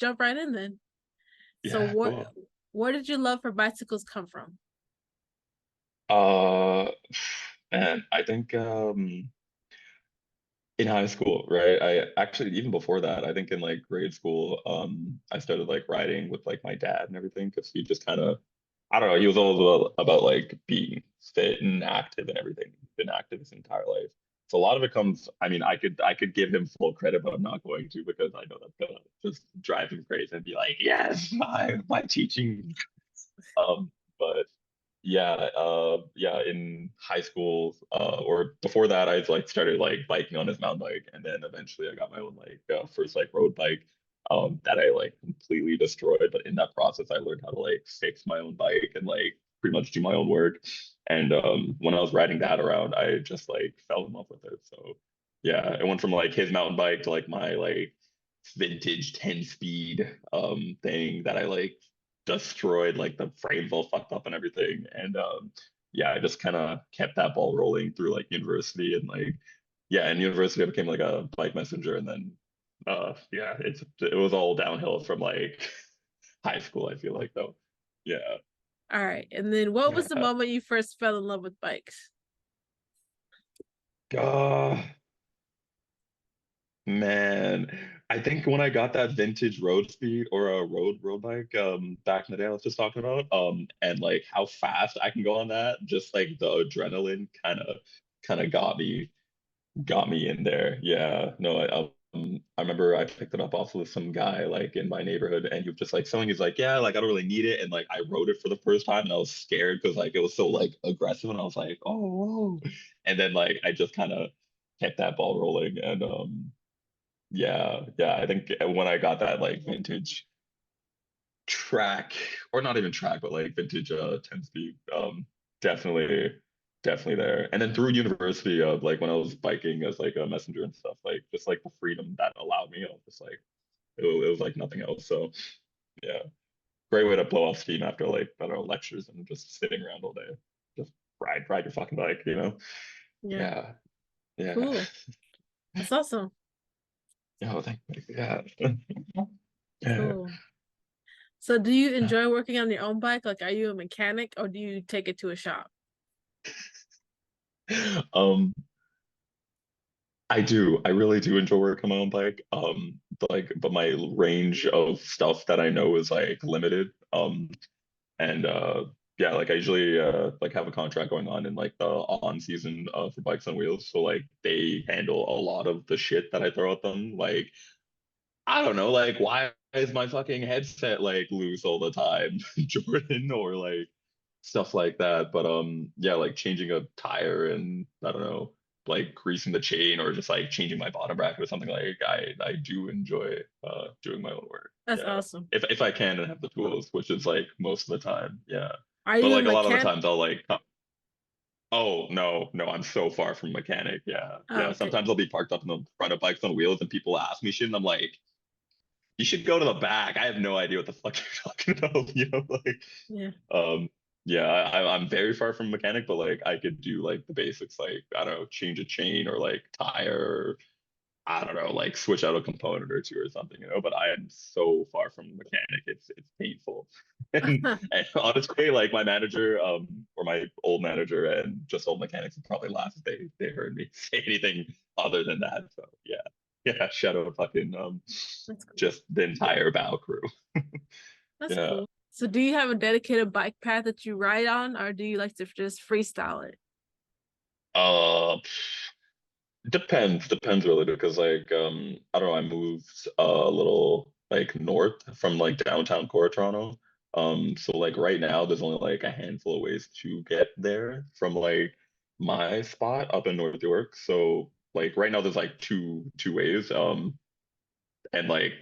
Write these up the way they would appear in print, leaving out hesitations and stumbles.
jump right in then. So Yeah, cool. where did your love for bicycles come from? Uh, and I think in high school, right? I actually even before that, I think in like grade school, I started like riding with like my dad and everything because he just kind of, I don't know, he was all about like being fit and active and everything. He's been active his entire life. So a lot of it comes, I mean, I could give him full credit, but I'm not going to because I know that's gonna just drive him crazy and be like, yes, my teaching. But yeah, in high school, or before that, I like started like biking on his mountain bike, and then eventually I got my own like first like road bike, that I like completely destroyed. But in that process, I learned how to like fix my own bike and like pretty much do my own work. And when I was riding that around, I just like fell in love with it. So yeah, it went from like his mountain bike to like my like vintage 10 speed thing that I like destroyed, like the frames all fucked up and everything. And yeah, I just kind of kept that ball rolling through like university and like yeah, in university I became like a bike messenger, and then yeah, it was all downhill from like high school, I feel like though. Yeah. All right. And then what was the Yeah. moment you first fell in love with bikes? Uh, Man, I think when I got that vintage road speed or a road bike back in the day I was just talking about, and like how fast I can go on that, just like the adrenaline kind of got me in there. Yeah. No, I remember I picked it up off of some guy like in my neighborhood, and he was just like selling. He's like, yeah, like I don't really need it, and like I rode it for the first time, and I was scared because like it was so like aggressive, and I was like, oh, whoa. And then like I just kind of kept that ball rolling, and yeah, I think when I got that like vintage track, or not even track, but like vintage 10 speed, definitely definitely there. And then through university of like when I was biking as like a messenger and stuff, like just like the freedom that allowed me, I was just like it was like nothing else. So yeah, great way to blow off steam after like I don't know lectures and just sitting around all day. Just ride your fucking bike, you know? Yeah. Yeah. Yeah. Cool. That's awesome. Oh, thank you. Yeah. Yeah. Cool. So do you enjoy working on your own bike? Like, are you a mechanic or do you take it to a shop? Um, I do. I really do enjoy working on my own bike. But my range of stuff that I know is like limited. And yeah, like I usually like have a contract going on in like the on season for bikes on wheels. So like they handle a lot of the shit that I throw at them. Like I don't know, like why is my fucking headset like loose all the time, Jordan, or like stuff like that. But yeah, like changing a tire and I don't know, like greasing the chain or just like changing my bottom bracket or something, like I do enjoy doing my own work. That's Yeah. awesome. If I can and have the tools, which is like most of the time. Yeah. Are But you a like a lot of the mechanic? times I'll like oh no, I'm so far from mechanic. Yeah. Oh, Yeah. okay. Sometimes I'll be parked up in the front of bikes on wheels and people ask me shit and I'm like, you should go to the back. I have no idea what the fuck you're talking about. Like, Yeah. um, yeah, I'm very far from mechanic, but like I could do like the basics, like I don't know, change a chain or like tire, or, I don't know, like switch out a component or two or something, But I am so far from mechanic, it's painful. And honestly, like my manager, or my old manager and just old mechanics would probably laugh if they heard me say anything other than that. So yeah, shout out fucking That's cool. just the entire bow crew. That's Yeah. cool. So do you have a dedicated bike path that you ride on, or do you like to just freestyle it? Uh, depends really because like I don't know, I moved a little like north from like downtown core Toronto. So like right now there's only like a handful of ways to get there from like my spot up in North York. So like right now there's like two ways. And like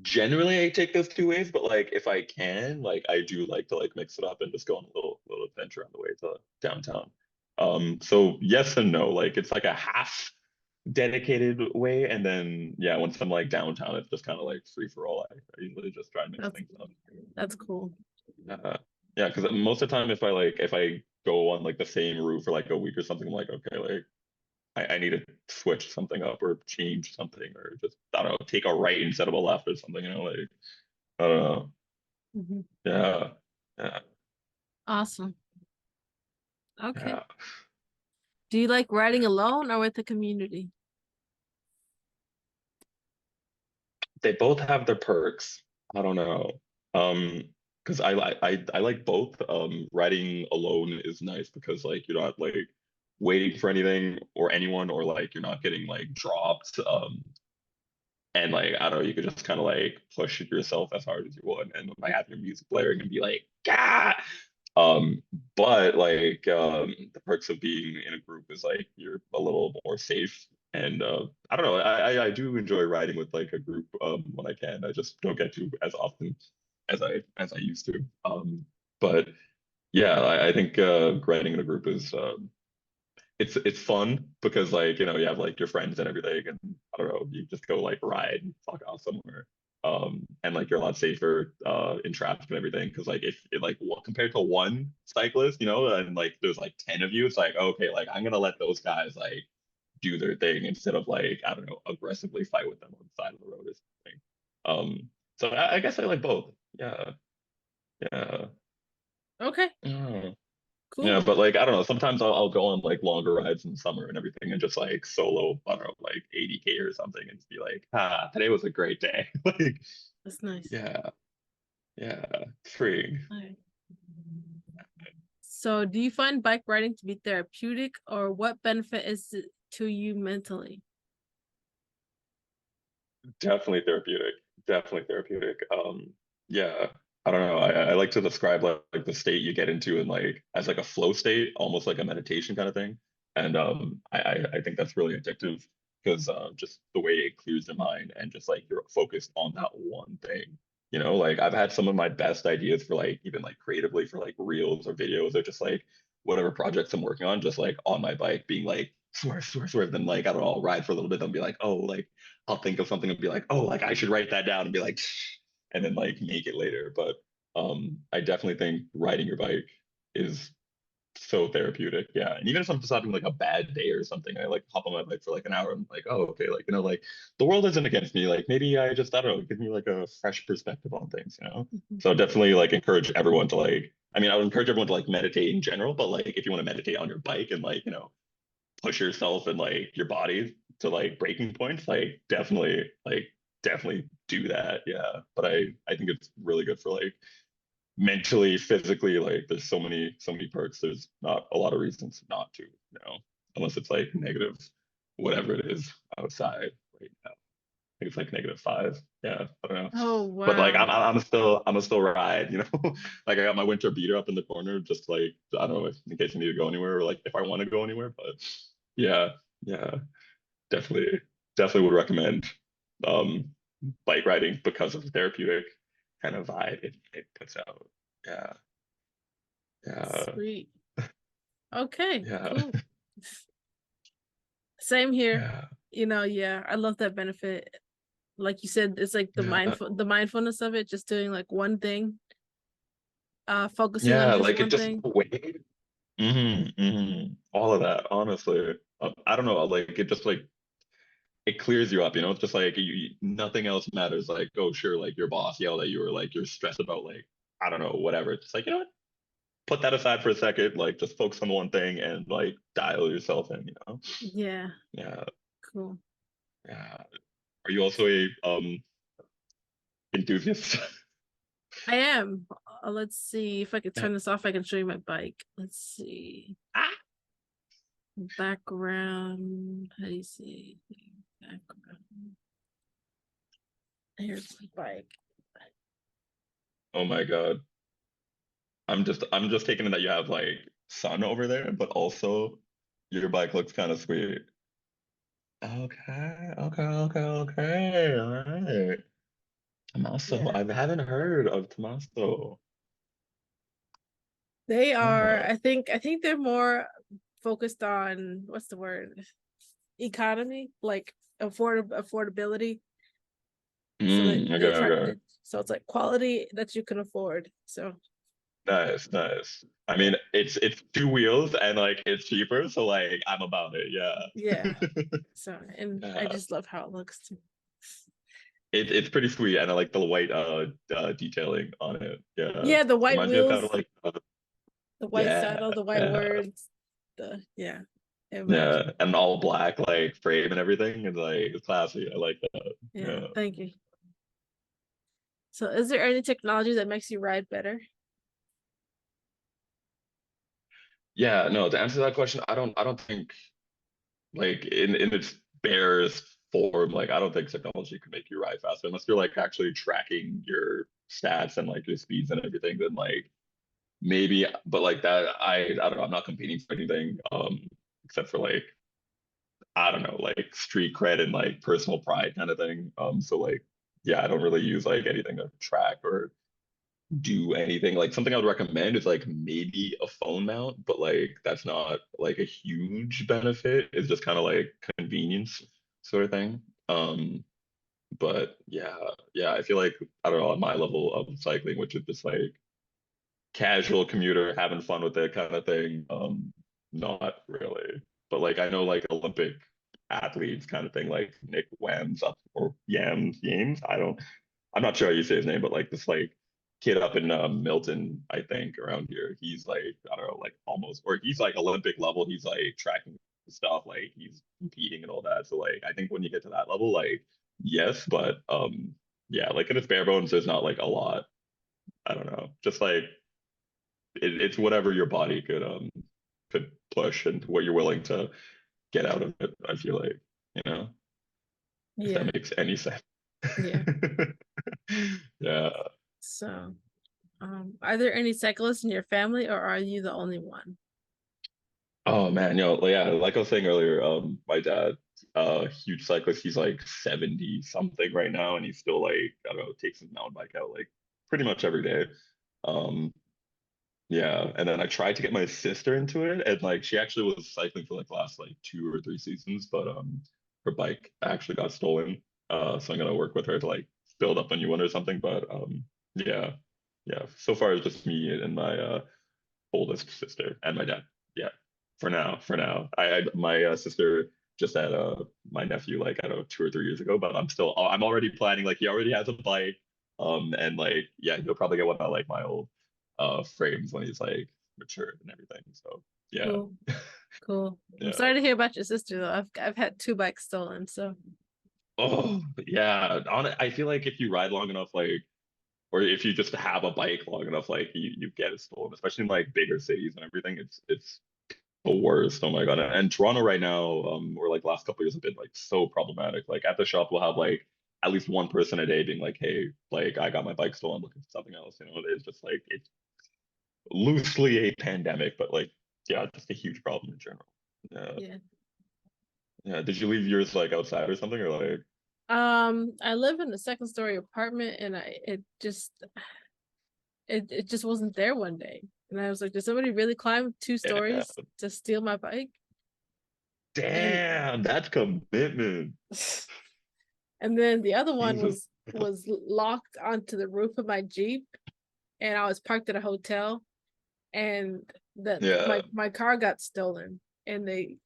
generally I take those two ways, but like if I can, like I do like to like mix it up and just go on a little adventure on the way to downtown. So yes and no, like it's like a half dedicated way, and then yeah, once I'm like downtown, it's just kind of like free for all. I usually just try and mix That's things up. that's cool. Yeah, because most of the time, if I go on like the same route for like a week or something, I'm like okay, like I need to switch something up or change something or just I don't know, take a right instead of a left or something, like I don't know. Mhm. Yeah. Yeah. Awesome. Okay. Yeah. Do you like riding alone or with the community? They both have their perks. I don't know. Because I like both. Riding alone is nice because like you're not like waiting for anything or anyone or like you're not getting like dropped. And like I don't know, you could just kind of like push yourself as hard as you want and like have your music blaring and be like, God. Um, but like the perks of being in a group is like you're a little more safe. And I don't know, I do enjoy riding with like a group when I can. I just don't get to as often as I used to. But yeah, I think riding in a group is it's fun because like you have like your friends and everything and I don't know you just go like ride and fuck off somewhere and like you're a lot safer in traffic and everything because like if it like compared to one cyclist and like there's like 10 of you it's like okay like I'm gonna let those guys like do their thing instead of like I don't know aggressively fight with them on the side of the road or something so I guess I like both yeah yeah. Okay, Yeah. Yeah, cool. but like I don't know. Sometimes I'll go on like longer rides in the summer and everything, and just like solo, I don't know, like 80K or something, and just be like, ah, today was a great day. Like, That's nice. yeah, yeah, it's freeing. All right. So, do you find bike riding to be therapeutic, or what benefit is it to you mentally? Definitely therapeutic. Definitely therapeutic. Yeah, I don't know. I like to describe like the state you get into and like as like a flow state, almost like a meditation kind of thing. And I think that's really addictive because just the way it clears your mind and just like you're focused on that one thing. Like I've had some of my best ideas for like even like creatively for like reels or videos or just like whatever projects I'm working on, just like on my bike being like swerve, swerve, swerve, then like I don't know, I'll ride for a little bit, then be like, oh, like I'll think of something and be like, oh, like I should write that down and be like, and then like make it later. But I definitely think riding your bike is so therapeutic. Yeah. And even if I'm just having like a bad day or something, I like hop on my bike for like an hour. I'm like, oh, okay, like like the world isn't against me. Like maybe I don't know, give me like a fresh perspective on things. Mhm. So definitely like encourage everyone to like I mean, I would encourage everyone to like meditate in general, but like if you want to meditate on your bike and like, push yourself and like your body to like breaking points, like definitely do that. Yeah. But I think it's really good for like mentally, physically, like there's so many perks. There's not a lot of reasons not to, unless it's like negative, whatever it is outside right now. I think it's like -5. Yeah, I don't know. Oh, But like wow. I'm still ride. Like I got my winter beater up in the corner, just like I don't know if in case I need to go anywhere or like if I want to go anywhere. But yeah, yeah, definitely would recommend um bike riding because of the therapeutic kind of vibe it puts out. Yeah, yeah, Sweet. Okay, yeah, cool. Same here. yeah, Yeah, I love that benefit. Like you said, it's like yeah. the mindfulness of it, just doing like one thing, focusing on Yeah, just like it one just thing. the way. All of that, honestly. I don't know, like it just like it clears you up. It's just like nothing else matters. Like, oh, sure, like your boss yelled at you, or like you're stressed about like I don't know, whatever. It's just like what? Put that aside for a second. Like, just focus on one thing and like dial yourself in. Yeah, Yeah, cool. yeah. Are you also a enthusiast? I am. Let's see if I could Yeah. turn this off. I can show you my bike. Let's see. Ah! Background. How do you see? Background. Here's my bike. Oh my God. I'm just taking it that you have like sun over there, but also your bike looks kind of sweet. Okay, okay, okay, okay. All right. Tommaso. Yeah. I haven't heard of Tommaso. They are, Uh, I think they're more focused on what's the word? Economy, like affordability. So that okay, they're trying okay. so it's like quality that you can afford. So Nice, nice. I mean, it's two wheels and like it's cheaper, so like I'm about it. Yeah. Yeah. So, and I Yeah. just love how it looks too. It's pretty sweet, and I like the white detailing on it. Yeah. Yeah, the white Reminds me of kind of wheels, like the white yeah, saddle, the white yeah. words, the yeah, it matches. Yeah, and all black like frame and everything, and like it's classy. I like that. Yeah, Yeah. thank you. So, is there any technology that makes you ride better? Yeah, no, to answer that question, I don't think like in its barest form, like I don't think technology can make you ride faster unless you're like actually tracking your stats and like your speeds and everything, then like maybe, but like that I don't know, I'm not competing for anything except for like I don't know, like street cred and like personal pride kind of thing. So like yeah, I don't really use like anything to track or do anything. Like something I would recommend is like maybe a phone mount, but like that's not like a huge benefit. It's just kind of like convenience sort of thing. But yeah, yeah, I feel like I don't know, on my level of cycling, which is just like casual commuter having fun with it kind of thing. Not really. But like I know like Olympic athletes kind of thing, like Nick Wams up or Yams. I'm not sure how you say his name, but like this like kid up in Milton, I think around here, he's like I don't know, like almost or he's like Olympic level. He's like tracking stuff, like he's competing and all that. So like I think when you get to that level, like yes, but yeah, like in its bare bones, there's not like a lot. I don't know, just like it's whatever your body could push and what you're willing to get out of it. I feel like if Yeah, that makes any sense. yeah. Yeah. So, are there any cyclists in your family, or are you the only one? Oh man, yeah, like I was saying earlier, my dad, huge cyclist, he's like 70 something right now, and he's still like, I don't know, takes his mountain bike out like pretty much every day. Um, yeah, and then I tried to get my sister into it, and like she actually was cycling for like last like 2 or 3 seasons, but her bike actually got stolen. So I'm gonna work with her to like build up a new one or something. But yeah, yeah. So far it's just me and my oldest sister and my dad. Yeah, for now. I my sister just had my nephew like I don't know 2 or 3 years ago, but I'm already planning like he already has a bike, and like yeah he'll probably get one of like my old frames when he's like matured and everything. So yeah, Cool, cool. I'm yeah. sorry to hear about your sister though. I've had two bikes stolen, so Oh yeah, I feel like if you ride long enough, like or if you just have a bike long enough, like you get it stolen, especially in like bigger cities and everything. It's the worst. Oh my God. And Toronto right now, or like last couple of years have been like so problematic. Like at the shop, we'll have like at least one person a day being like, hey, like I got my bike stolen, looking for something else. It's just like it's loosely a pandemic, but like yeah, just a huge problem in general. Yeah. yeah. Yeah. Did you leave yours like outside or something or like I live in a second story apartment, and it just wasn't there one day, and I was like, did somebody really climb two yeah. stories to steal my bike? And Damn, that's commitment. and then the other one Jesus. was locked onto the roof of my Jeep, and I was parked at a hotel, and that Yeah. my car got stolen, and they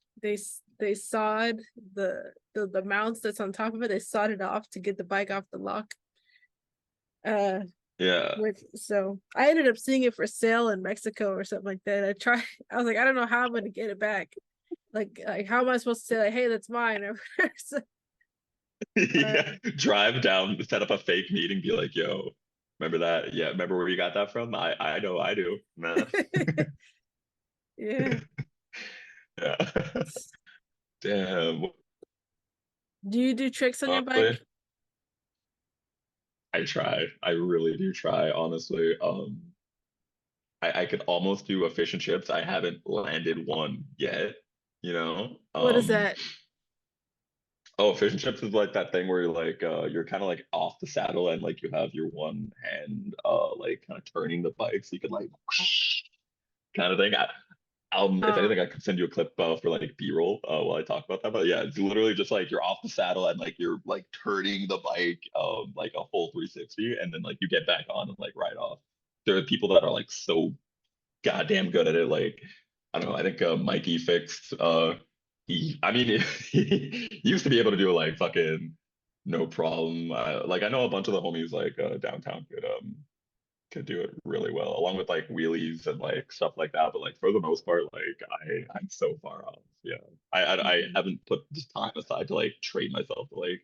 they sawed the mounts that's on top of it. They sawed it off to get the bike off the lock. Uh, Yeah. which so I ended up seeing it for sale in Mexico or something like that. I was like, I don't know how I'm gonna get it back. Like how am I supposed to say like, hey, that's mine? Or so, uh, Yeah, drive down, set up a fake meeting, be like, "Yo, remember that? Yeah, remember where you got that from? I know, I do, man." yeah. Yeah. Damn. Do you do tricks on your bike? Honestly, I try. I really do try, honestly. I could almost do a fish and chips. I haven't landed one yet, you know? What is that? Oh, fish and chips is like that thing where you're kind of like off the saddle and like you have your one hand like kind of turning the bike so you can like kind of thing. If Oh, anything, I could send you a clip for like B-roll while I talk about that. But yeah, it's literally just like you're off the saddle and like you're like turning the bike like a full 360, and then like you get back on and like ride off. there are people that are like so goddamn good at it. Like, I don't know. I think Mikey fixed. He, I mean, he used to be able to do it like fucking no problem. Like I know a bunch of the homies like downtown could do it really well, along with like wheelies and like stuff like that. But like for the most part, like I'm so far off. Yeah, I Mhm. haven't put this time aside to like train myself to like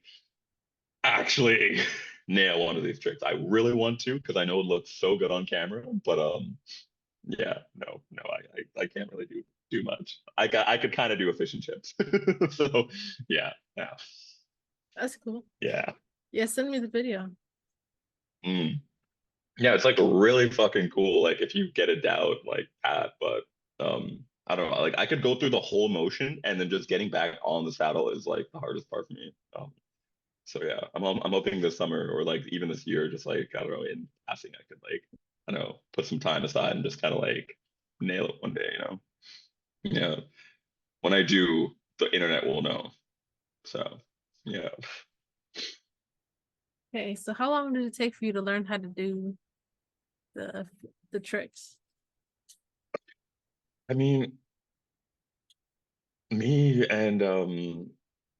actually nail one of these tricks. I really want to because I know it looks so good on camera, but yeah, no, I can't really do much. I could kind of do a fish and chips. So yeah, yeah, That's cool. yeah. Yeah, send me the video. Mm. Yeah, it's like really fucking cool. Like if you get it down like that, but I don't know. Like I could go through the whole motion and then just getting back on the saddle is like the hardest part for me. So yeah, I'm hoping this summer or like even this year, just like I don't know, in passing, I could like I don't know, put some time aside and just kind of like nail it one day, you know? Yeah. When I do, the internet will know. So yeah. Okay, so how long did it take for you to learn how to do the the tricks? I mean, me and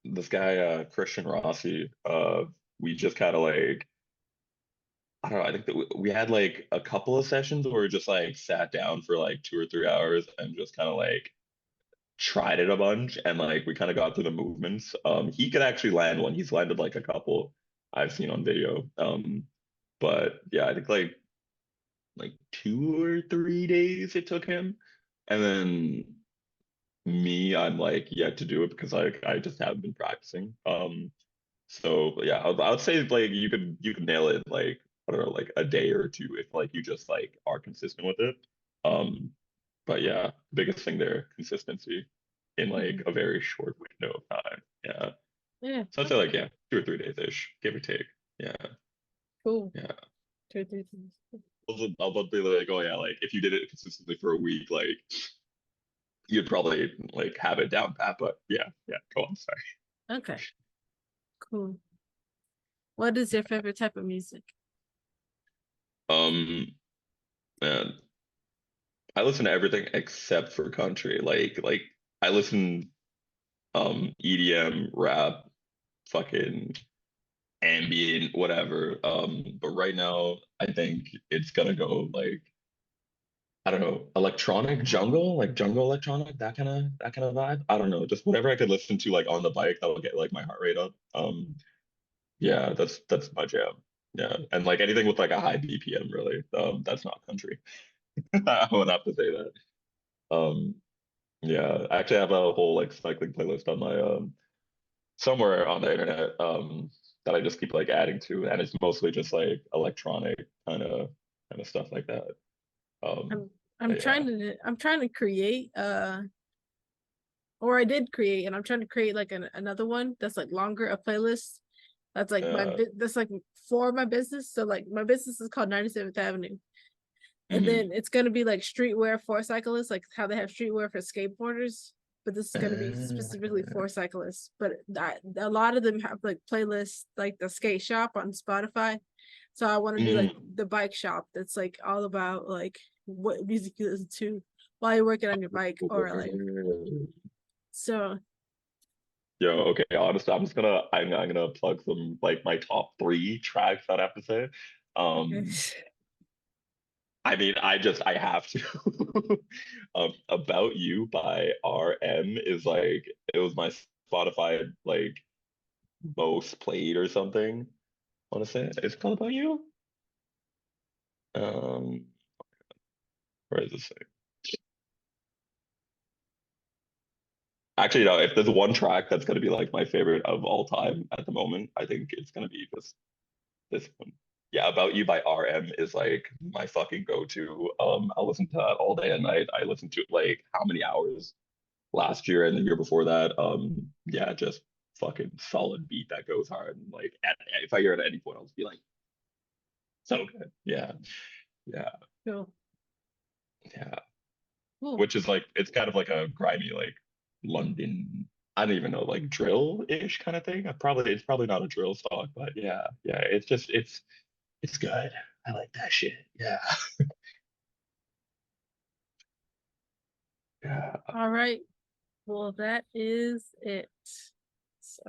this guy Christian Rossi, we just kind of like I don't know, I think that we had like a couple of sessions where we just like sat down for like 2 or 3 hours and just kind of like tried it a bunch and like we kind of got through the movements. He could actually land one. He's landed like a couple I've seen on video. But yeah, I think like 2 or 3 days it took him. And then me, I'm like yet to do it because like I just haven't been practicing. So yeah, I would say like you could nail it like I don't know like a day or two if like you just like are consistent with it. Um, but yeah, biggest thing there, consistency in like Mhm. a very short window of time. Yeah. Yeah, So I'd say like okay, yeah, 2 or 3 days ish, give or take. Yeah. cool. Yeah. 2 or 3 things. I'll be like, oh yeah, like if you did it consistently for a week, like you'd probably like have it down pat. But yeah, yeah, go on, sorry. Okay, cool. What is your favorite type of music? Um man, I listen to everything except for country. Like I listen EDM, rap, fucking ambient, whatever. But right now I think it's gonna go like I don't know, electronic jungle, like jungle electronic, that kind of vibe. I don't know, just whatever I could listen to like on the bike that will get like my heart rate up. Yeah, that's my jam. Yeah, and like anything with like a high BPM, really. That's not country. I would have to say that. Um, yeah, I actually have a whole like cycling playlist on my somewhere on the internet that I just keep like adding to, and it's mostly just like electronic kind of stuff like that. Um, I'm I'm but yeah. trying to create or I did create and I'm trying to create like another one that's like longer, a playlist that's like Uh, that's like for my business. So like my business is called 97th Avenue. And mhm. then it's gonna be like streetwear for cyclists, like how they have streetwear for skateboarders. But this is gonna be specifically Uh, for cyclists. But a lot of them have like playlists, like the skate shop on Spotify. So I want to do like mm, the bike shop that's like all about like what music you listen to while you're working on your bike or like so. Yo, okay, honestly, I'm gonna plug some like my top three tracks I'd have to say. Okay. Um, I mean, I have to. About You by RM is like it was my Spotify like most played or something. I want to say it's called About You. Um, where is this thing? Actually, no. If there's one track that's gonna be like my favorite of all time at the moment, I think it's gonna be just this one. Yeah, About You by RM is like my fucking go-to. I listen to that all day and night. I listened to it like how many hours last year and the year before that. Yeah, just fucking solid beat that goes hard. And like if I hear it at any point, I'll just be like, so good. Yeah, yeah, Cool. yeah. Cool. Which is like it's kind of like a grimy like London. I don't even know, like drill-ish kind of thing. It's probably not a drill song, but yeah, yeah. It's good. I like that shit. Yeah. Yeah. All right. Well, that is it. So.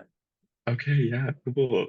Okay, yeah, cool.